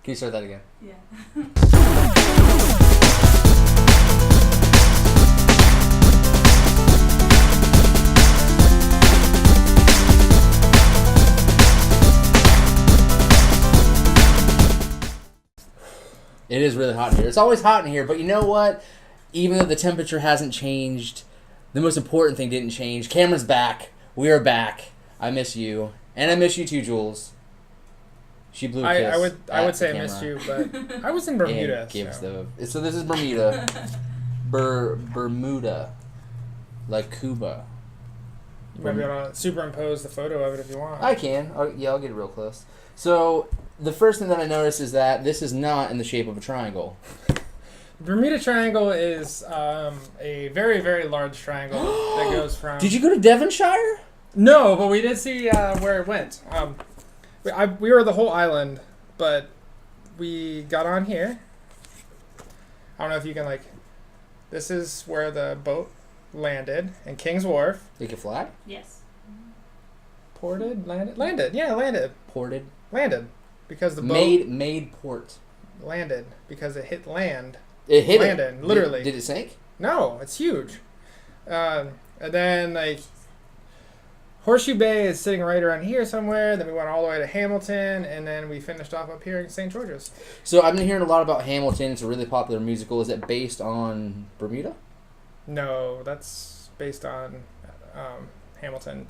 Can you start that again? Yeah. It is really hot in here. It's always hot in here, but you know what? Even though the temperature hasn't changed, the most important thing didn't change. Cameron's back. We are back. I miss you. And I miss you too, Jules. She blew a kiss. I would say I missed you, but I was in Bermuda. So this is Bermuda. Bermuda. Like Cuba. You might be able to superimpose the photo of it if you want. I can. I'll get it real close. So the first thing that I noticed is that this is not in the shape of a triangle. Bermuda Triangle is a very, very large triangle that goes from... Did you go to Devonshire? No, but we did see where it went. We were the whole island, but we got on here. I don't know if you can, like... This is where the boat landed in King's Wharf. Take a flag? Yes. Ported? Landed? Landed. Yeah, landed. Ported? Landed. Because the boat... Made port. Landed. Because it hit land. It hit landed, it. literally. Did it sink? No, it's huge. And then, like... Horseshoe Bay is sitting right around here somewhere. Then we went all the way to Hamilton, and then we finished off up here in St. George's. So I've been hearing a lot about Hamilton. It's a really popular musical. Is it based on Bermuda? No, that's based on Hamilton,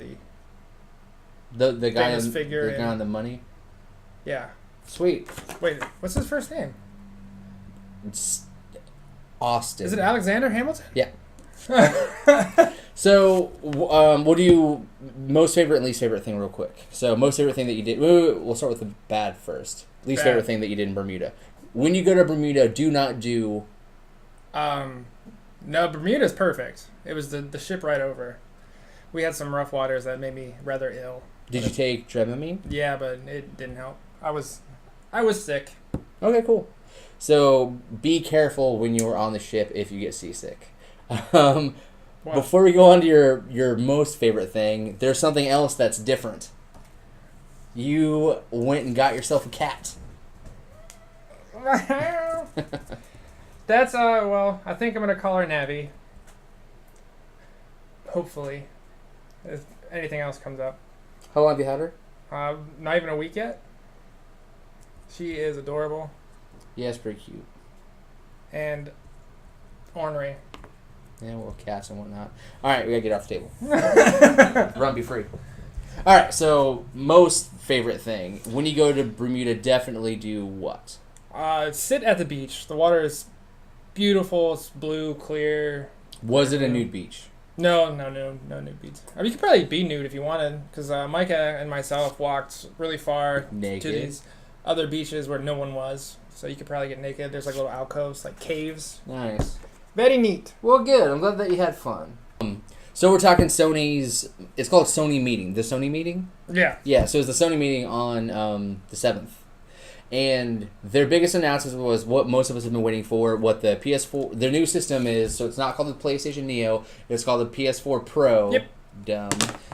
the guy famous figure. The guy on the money. Yeah. Sweet. Wait, what's his first name? It's Austin. Is it Alexander Hamilton? Yeah. So, what do you most favorite and least favorite thing, real quick? So, most favorite thing that you did. We'll start with the bad first. Least favorite thing that you did in Bermuda. When you go to Bermuda, do not do. No, Bermuda's perfect. It was the ship right over. We had some rough waters that made me rather ill. Did you take Dramamine? Yeah, but it didn't help. I was sick. Okay, cool. So be careful when you're on the ship if you get seasick. Before we go on to your most favorite thing, there's something else that's different. You went and got yourself a cat. That's, well, I think I'm going to call her Navi. Hopefully. If anything else comes up. How long have you had her? Not even a week yet. She is adorable. Yeah, it's pretty cute. And ornery. Yeah, well, cats and whatnot. All right, we got to get off the table. Run, be free. All right, so most favorite thing. When you go to Bermuda, definitely do what? Sit at the beach. The water is beautiful. It's blue, clear. Was it a nude beach? No nude beach. I mean, you could probably be nude if you wanted, because Micah and myself walked really far naked to these other beaches where no one was. So you could probably get naked. There's like little alcoves, like caves. Nice. Very neat. Well, good. I'm glad that you had fun. So we're talking Sony's... It's called Sony Meeting. The Sony Meeting? Yeah. Yeah, so it's the Sony Meeting on the 7th. And their biggest announcement was what most of us have been waiting for, what the PS4... Their new system is, so it's not called the PlayStation Neo. It's called the PS4 Pro. Yep. Dumb.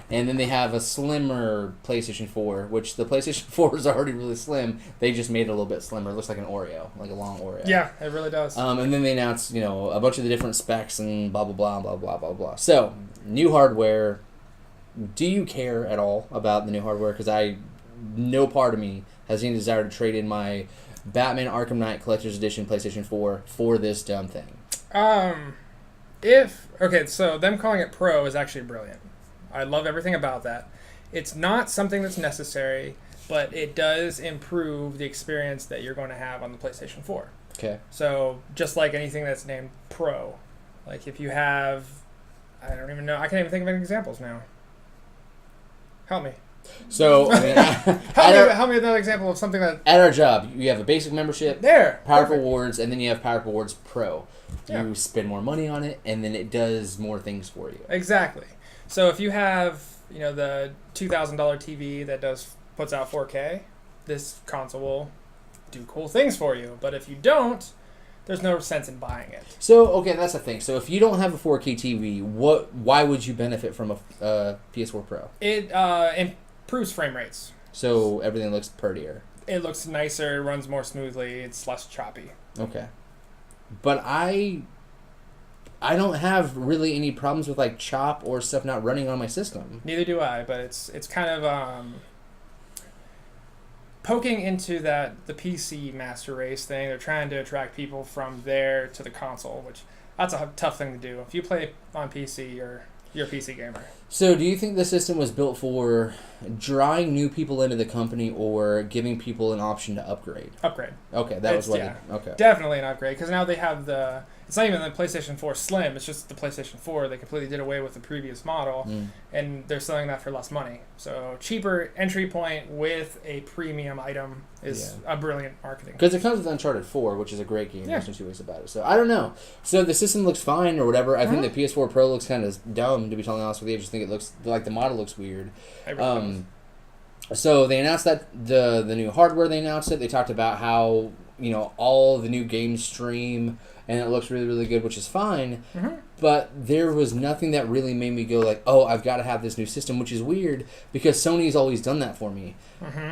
And then they have a slimmer PlayStation 4, which the PlayStation 4 is already really slim. They just made it a little bit slimmer. It looks like an Oreo, like a long Oreo. Yeah, it really does. And then they announced, a bunch of the different specs and blah, blah, blah, blah, blah, blah, blah. So, new hardware. Do you care at all about the new hardware? Because no part of me has any desire to trade in my Batman Arkham Knight Collector's Edition PlayStation 4 for this dumb thing. Okay, so them calling it Pro is actually brilliant. I love everything about that. It's not something that's necessary, but it does improve the experience that you're going to have on the PlayStation 4. Okay. So, just like anything that's named Pro. Like, if you have... I don't even know. I can't even think of any examples now. Help me. So, I mean... help me with another example of something that... At our job, you have a basic membership. There! Powerful Rewards, and then you have Powerful Rewards Pro. Yeah. You spend more money on it, and then it does more things for you. Exactly. So if you have, the $2,000 TV that puts out 4K, this console will do cool things for you. But if you don't, there's no sense in buying it. So, okay, that's the thing. So if you don't have a 4K TV, why would you benefit from a PS4 Pro? It improves frame rates. So everything looks prettier. it looks nicer, it runs more smoothly, it's less choppy. Okay. But I don't have really any problems with like chop or stuff not running on my system. Neither do I, but it's kind of poking into the PC master race thing. They're trying to attract people from there to the console, which that's a tough thing to do. If you play on PC, you're a PC gamer. So do you think the system was built for drawing new people into the company or giving people an option to upgrade? Upgrade. Okay, that was what okay. Definitely an upgrade, because now they have it's not even the PlayStation 4 Slim, it's just the PlayStation 4. They completely did away with the previous model, and they're selling that for less money. So cheaper entry point with a premium item is a brilliant marketing. Because it comes with Uncharted 4, which is a great game. There's no two ways about it. So I don't know. So the system looks fine or whatever. I think the PS4 Pro looks kind of dumb, to be totally honest with you. I just think it looks like the model looks weird. So they announced that the new hardware. They announced it. They talked about how all the new games stream, and it looks really, really good, which is fine. But there was nothing that really made me go like, oh, I've got to have this new system, which is weird because Sony's always done that for me.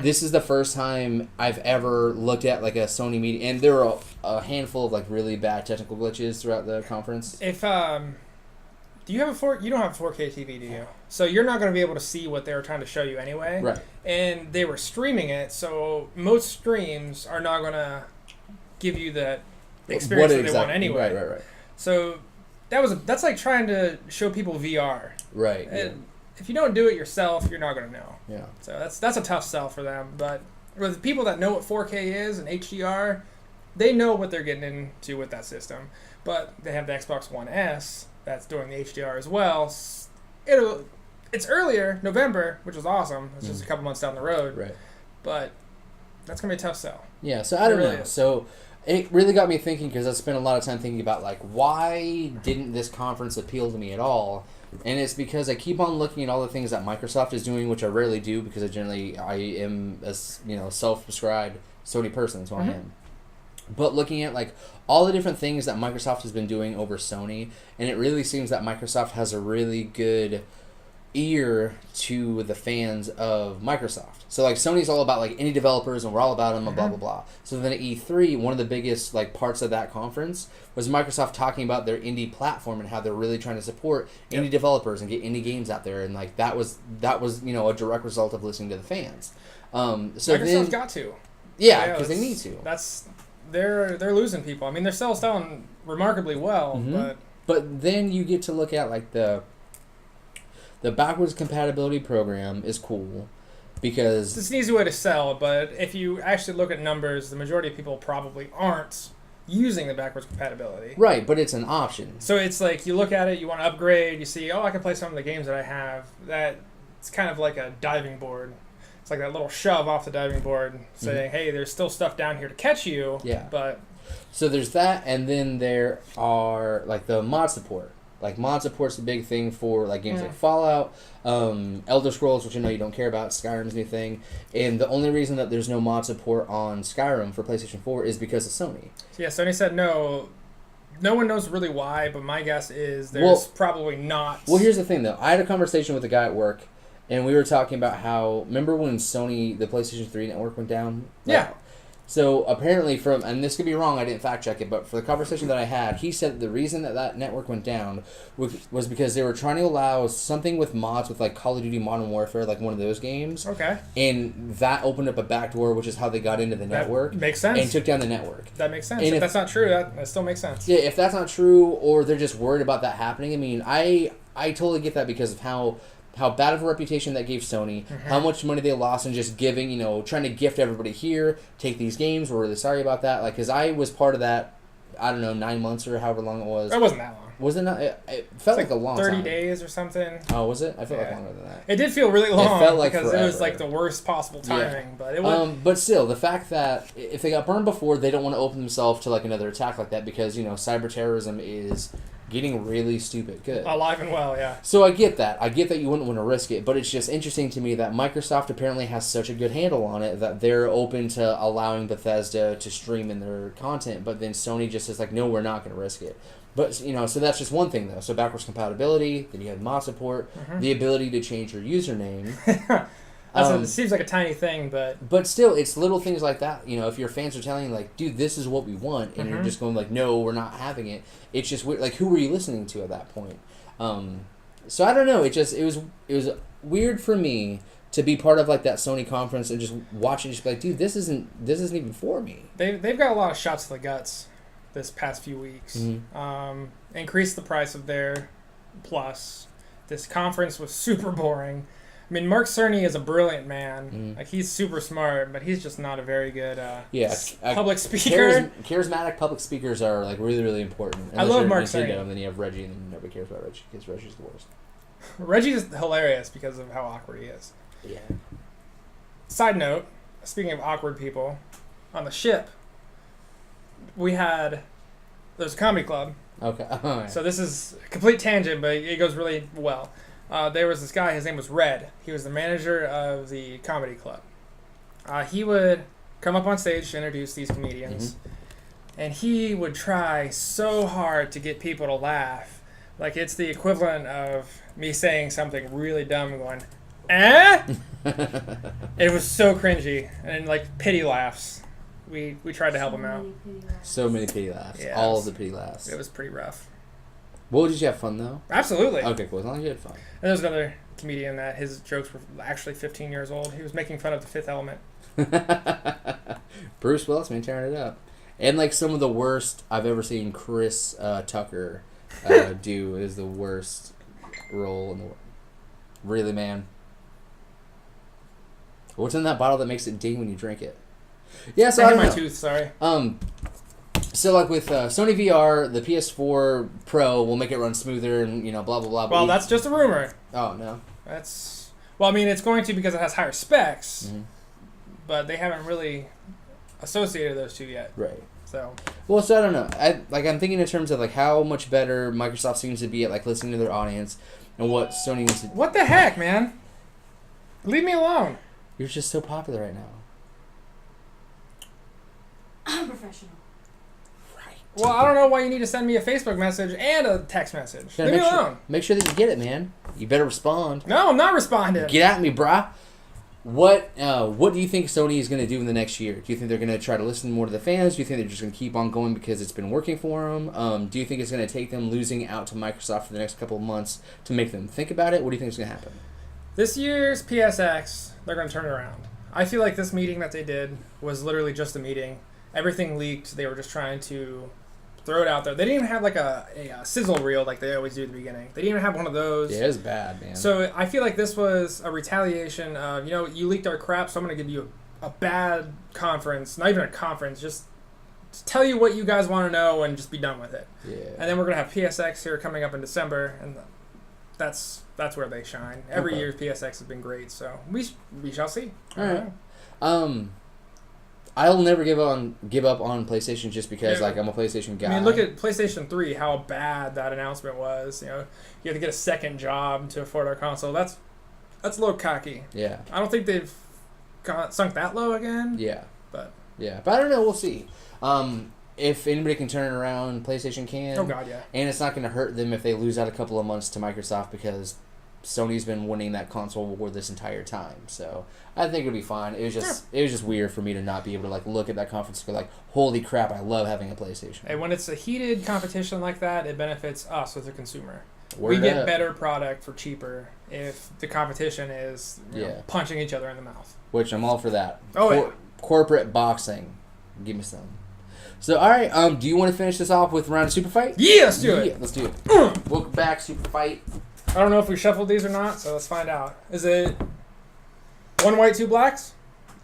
This is the first time I've ever looked at like a Sony meeting, and there were a handful of like really bad technical glitches throughout the conference. If do you have you don't have a 4K TV, do you? So you're not going to be able to see what they were trying to show you anyway. Right. And they were streaming it, so most streams are not going to give you the experience that they want anyway. Right. So that's like trying to show people VR. Right. And if you don't do it yourself, you're not going to know. Yeah. So that's a tough sell for them. But with people that know what 4K is and HDR, they know what they're getting into with that system. But they have the Xbox One S that's doing the HDR as well. It's earlier, November, which was awesome. It's just a couple months down the road. Right. But that's going to be a tough sell. Yeah, so I don't know. So it really got me thinking because I spent a lot of time thinking about, like, why didn't this conference appeal to me at all? And it's because I keep on looking at all the things that Microsoft is doing, which I rarely do because I am a self-prescribed Sony person. That's who I am. But looking at like all the different things that Microsoft has been doing over Sony, and it really seems that Microsoft has a really good ear to the fans of Microsoft. So like Sony's all about like indie developers and we're all about them and blah blah blah. So then at E3, one of the biggest like parts of that conference was Microsoft talking about their indie platform and how they're really trying to support indie developers and get indie games out there, and like that was a direct result of listening to the fans. So Microsoft's got to. Yeah, because they need to. They're losing people. I mean, they're still selling remarkably well, but then you get to look at like the backwards compatibility program is cool because it's an easy way to sell. But if you actually look at numbers, the majority of people probably aren't using the backwards compatibility. Right, but it's an option. So it's like you look at it, you want to upgrade, you see, I can play some of the games that I have. That it's kind of like a diving board. It's like that little shove off the diving board saying, hey, there's still stuff down here to catch you. Yeah. But so there's that, and then there are like the mod support. Like mod support's the big thing for like games like Fallout, Elder Scrolls, which I know you don't care about, Skyrim's new thing. And the only reason that there's no mod support on Skyrim for PlayStation 4 is because of Sony. So yeah, Sony said no. No one knows really why, but my guess is there's probably not. Well, here's the thing though. I had a conversation with a guy at work, and we were talking about how, remember when Sony, the PlayStation 3 network went down? Yeah. So apparently and this could be wrong, I didn't fact check it, but for the conversation that I had, he said the reason that network went down was because they were trying to allow something with mods with like Call of Duty Modern Warfare, like one of those games. Okay. And that opened up a backdoor, which is how they got into the network. Makes sense. And took down the network. That makes sense. If that's not true, that still makes sense. Yeah, if that's not true, or they're just worried about that happening, I mean, I totally get that because of how bad of a reputation that gave Sony, how much money they lost in just giving, trying to gift everybody here, take these games, we're really sorry about that. Like, because I was part of that, I don't know, 9 months or however long it was. It wasn't that long. Was it not? It felt like a long 30 time. days or something. Oh, was it? I felt like longer than that. It did feel really long. It felt like because forever. It was like the worst possible timing. But it was. But still, the fact that if they got burned before, they don't want to open themselves to like another attack like that because, cyber terrorism is getting really stupid good. Alive and well, yeah. So I get that. I get that you wouldn't want to risk it, but it's just interesting to me that Microsoft apparently has such a good handle on it that they're open to allowing Bethesda to stream in their content, but then Sony just is like, no, we're not going to risk it. But, so that's just one thing, though. So backwards compatibility, then you have mod support, the ability to change your username. It seems like a tiny thing, but still, it's little things like that. You know, if your fans are telling you like, "Dude, this is what we want," and you're just going like, "No, we're not having it." It's just weird. Like, who were you listening to at that point? So I don't know. It was weird for me to be part of like that Sony conference and just watch it, just be like, "Dude, this isn't even for me." They've got a lot of shots to the guts this past few weeks. Increased the price of their Plus. This conference was super boring. I mean, Mark Cerny is a brilliant man. Like, he's super smart, but he's just not a very good public speaker. Charismatic public speakers are like really, really important. I love Mark Cerny. And then you have Reggie, and then nobody cares about Reggie because Reggie's the worst. Reggie's hilarious because of how awkward he is. Yeah. Side note, speaking of awkward people, on the ship, there's a comedy club. Okay. Right. So this is a complete tangent, but it goes really well. There was this guy, his name was Red. He was the manager of the comedy club. He would come up on stage to introduce these comedians, and he would try so hard to get people to laugh. Like, it's the equivalent of me saying something really dumb and going, eh? It was so cringy, and like pity laughs. We tried to help him out. So many pity laughs. Yeah, all of the pity laughs. It was pretty rough. Well, did you have fun though? Absolutely. Okay, cool. As long as you had fun. And there's another comedian that his jokes were actually 15 years old. He was making fun of The Fifth Element. Bruce Willis, man, tearing it up. And like some of the worst I've ever seen Chris Tucker do is the worst role in the world. Really, man. What's in that bottle that makes it ding when you drink it? Yeah, so I hit my tooth, sorry. So like with Sony VR, the PS4 Pro will make it run smoother and, you know, blah, blah, blah. Well, that's just a rumor. Oh, no? Well, I mean, it's going to because it has higher specs, but they haven't really associated those two yet. Right. So. Well, so I don't know. I'm thinking in terms of like how much better Microsoft seems to be at like listening to their audience and what Sony needs to. What the heck, man? Leave me alone. You're just so popular right now. I'm professional. Right. Well, I don't know why you need to send me a Facebook message and a text message. Leave me alone. Make sure that you get it, man. You better respond. No, I'm not responding. Get at me, brah. What do you think Sony is going to do in the next year? Do you think they're going to try to listen more to the fans? Do you think they're just going to keep on going because it's been working for them? Do you think it's going to take them losing out to Microsoft for the next couple of months to make them think about it? What do you think is going to happen? This year's PSX, they're going to turn it around. I feel like this meeting that they did was literally just a meeting. Everything leaked. They were just trying to throw it out there. They didn't even have like a sizzle reel like they always do at the beginning. They didn't even have one of those. Yeah, it was bad, man. So I feel like this was a retaliation of, you know, you leaked our crap, so I'm going to give you a bad conference. Not even a conference, just tell you what you guys want to know and just be done with it. Yeah. And then we're going to have PSX here coming up in December, and that's where they shine. Every year's PSX has been great, so we shall see. All right. I'll never give up on PlayStation just because like I'm a PlayStation guy. I mean, look at PlayStation 3, how bad that announcement was. You know, you have to get a second job to afford our console. That's a little cocky. Yeah. I don't think they've sunk that low again. Yeah. But I don't know. We'll see. If anybody can turn it around, PlayStation can. Oh God, yeah. And it's not going to hurt them if they lose out a couple of months to Microsoft because Sony's been winning that console war this entire time. So I think it'll be fine. It was just weird for me to not be able to like look at that conference and go like, holy crap, I love having a PlayStation. And when it's a heated competition like that, it benefits us as a consumer. Word we get up. better product for cheaper if the competition is punching each other in the mouth. Which I'm all for that. Oh, corporate boxing. Give me some. So, all right, do you want to finish this off with a round of Super Fight? Yeah, let's do it. Let's do it. Welcome back, Super Fight. I don't know if we shuffled these or not, so let's find out. Is it one white, two blacks?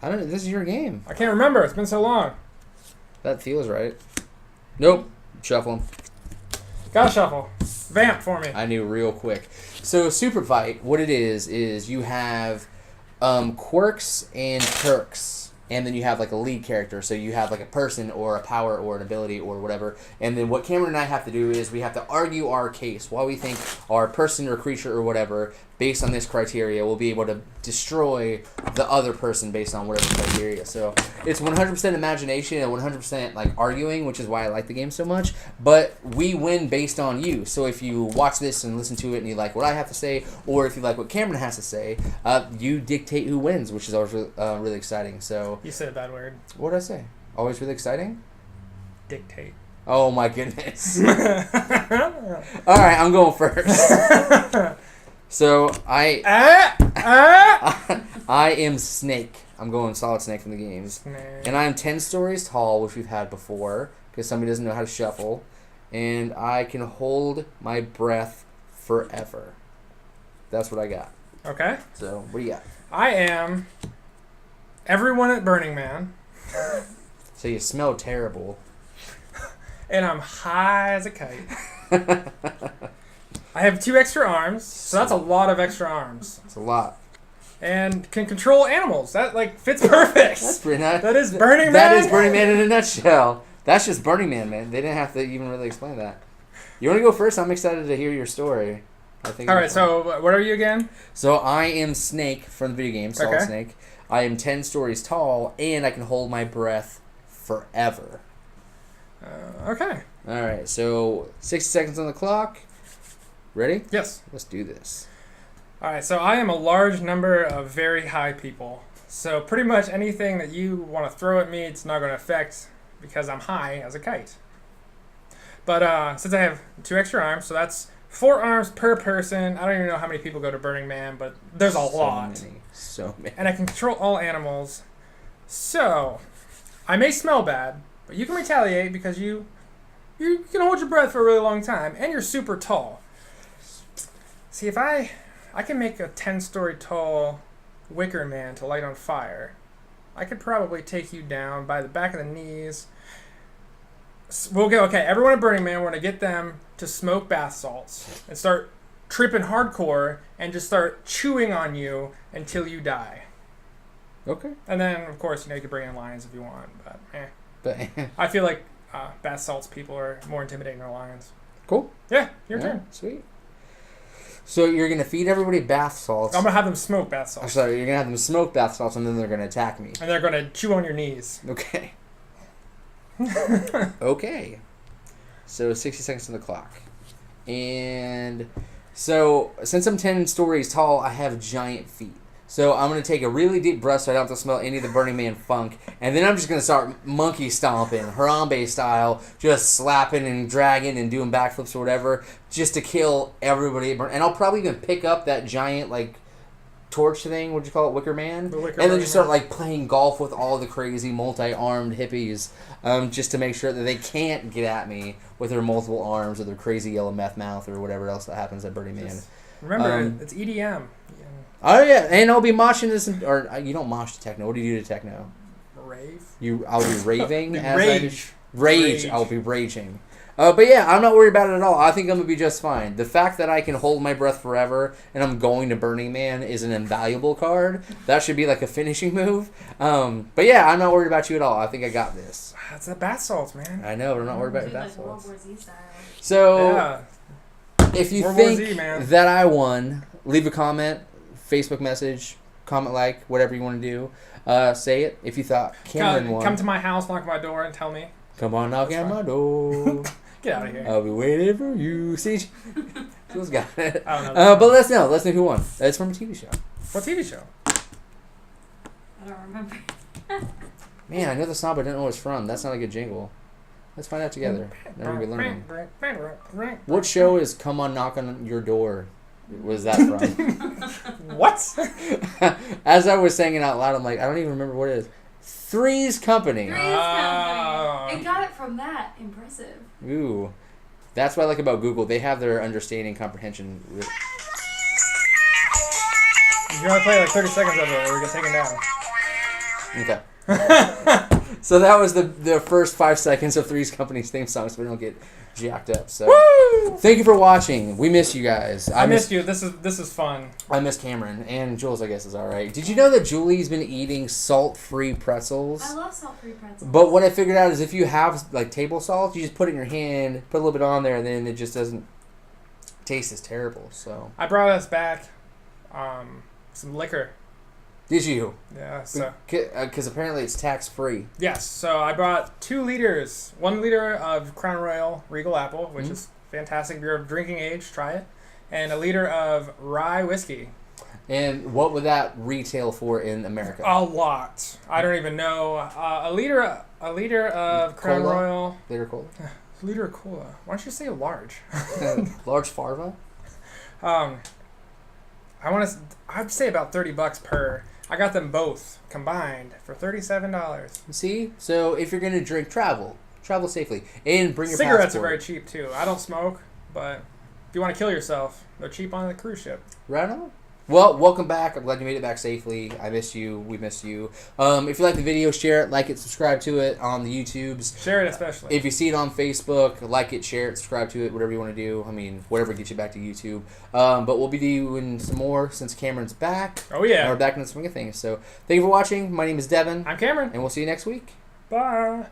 I don't know. This is your game. I can't remember. It's been so long. That feels right. Nope. Shuffle 'em. Gotta shuffle. Vamp for me. I knew real quick. So, Super Fight, what it is you have quirks and perks. And then you have like a lead character, so you have like a person or a power or an ability or whatever. And then what Cameron and I have to do is we have to argue our case, why we think our person or creature or whatever based on this criteria will be able to destroy the other person based on whatever criteria. So it's 100% imagination and 100% like arguing, which is why I like the game so much. But we win based on you. So if you watch this and listen to it and you like what I have to say, or if you like what Cameron has to say, you dictate who wins, which is always really exciting. So You said a bad word. what did I say? Always really exciting? Dictate. Oh my goodness. All right, I'm going first. So I am Snake. I'm going Solid Snake from the games. And I am 10 stories tall, which we've had before, because somebody doesn't know how to shuffle. And I can hold my breath forever. That's what I got. Okay. So, what do you got? I am everyone at Burning Man. So you smell terrible. And I'm high as a kite. I have 2 extra arms, so that's a lot of extra arms. It's a lot. And can control animals. That like fits perfect. That's pretty nice. That is Burning Man. That is Burning Man in a nutshell. That's just Burning Man, man. They didn't have to even really explain that. You want to go first? I'm excited to hear your story. I think. All right. So what are you again? So I am Snake from the video game, Solid Okay. Snake. I am 10 stories tall, and I can hold my breath forever. Okay. All right. So 60 seconds on the clock. Ready? Yes. Let's do this. All right. So I am a large number of very high people. So pretty much anything that you want to throw at me, it's not going to affect because I'm high as a kite. But since I have 2 extra arms, so that's 4 arms per person. I don't even know how many people go to Burning Man, but there's a lot. So many. And I can control all animals. So I may smell bad, but you can retaliate because you can hold your breath for a really long time, and you're super tall. See, if I can make a 10-story tall wicker man to light on fire, I could probably take you down by the back of the knees. We'll go, okay, everyone at Burning Man, we're going to get them to smoke bath salts and start tripping hardcore and just start chewing on you until you die. Okay. And then, of course, you can bring in lions if you want, but But I feel like bath salts people are more intimidating than lions. cool. Yeah, your Yeah, turn. Sweet. So you're gonna feed everybody bath salts. I'm going to have them smoke bath salts. So you're gonna have them smoke bath salts, and then they're gonna attack me. And they're going to chew on your knees. Okay. Okay. So 60 seconds on the clock. And so since I'm 10 stories tall, I have giant feet. So I'm going to take a really deep breath so I don't have to smell any of the Burning Man funk. And then I'm just going to start monkey stomping, Harambe style, just slapping and dragging and doing backflips or whatever, just to kill everybody. And I'll probably even pick up that giant, like, torch thing, what'd you call it, Wicker Man? The Wicker And then Man. just start, like, playing golf with all the crazy multi-armed hippies, just to make sure that they can't get at me with their multiple arms or their crazy yellow meth mouth or whatever else that happens at Burning Man. Remember, it's EDM. Oh yeah, and I'll be moshing this, or you don't mosh to techno. What do you do to techno? Rave. I'll be raving. Rage. Rage. I'll be raging. But yeah, I'm not worried about it at all. I think I'm gonna be just fine. The fact that I can hold my breath forever and I'm going to Burning Man is an invaluable card. That should be like a finishing move. But yeah, I'm not worried about you at all. I think I got this. That's the bath salts, man. I know, but I'm not worried about your Like bath World salts. War Z style. So Yeah. if you World War think Z, man. that I won, leave a comment, Facebook message, comment, like, whatever you want to do. Say it. If you thought Cameron won, Come to my house, knock on my door, and tell me. come on, knock That's on fine. my door. Get out of here. I'll be waiting for you. See, Jules got it. I don't know. But let's know. Let's know who won. It's from a TV show. What TV show? I don't remember. Man, I know the song, but I didn't know what it's from. That's not a good jingle. Let's find out together. Never be learning. What show is "Come on, Knock on Your Door"? Was that from? What? As I was saying it out loud, I'm like, I don't even remember what it is. Three's Company. Three's Company. It got it from that. Impressive. Ooh. That's what I like about Google. They have their understanding comprehension. You only play like 30 seconds of it or we get taken down. Okay. So that was the first 5 seconds of Three's Company's theme song, so we don't get jacked up. So Woo! thank you for watching. We miss you guys. I missed you. This is fun. I miss Cameron. And Jules, I guess, is alright. Did you know that Julie's been eating salt-free pretzels? I love salt-free pretzels. But what I figured out is if you have like table salt, you just put it in your hand, put a little bit on there, and then it just doesn't taste as terrible. So I brought us back some liquor. Did you? Yeah. So. Because apparently it's tax free. Yes. So I brought 2 liters. 1 liter of Crown Royal Regal Apple, which is fantastic beer of drinking age. Try it. And a liter of rye whiskey. And what would that retail for in America? A lot. I don't even know. A liter of Crown Cola? Royal. Liter cola? A liter of cola. Why don't you say large? Large farva? I'd say about $30 per. I got them both combined for $37. See? So if you're going to drink, travel safely. And bring your Cigarettes passport. are very cheap too. I don't smoke, but if you want to kill yourself, they're cheap on the cruise ship. Right on. Well, welcome back. I'm glad you made it back safely. I missed you. We missed you. If you like the video, share it, like it, subscribe to it on the YouTubes. Share it especially. If you see it on Facebook, like it, share it, subscribe to it, whatever you want to do. I mean, whatever gets you back to YouTube. But we'll be doing some more since Cameron's back. Oh, yeah. And we're back in the swing of things. So thank you for watching. My name is Devin. I'm Cameron. And we'll see you next week. Bye.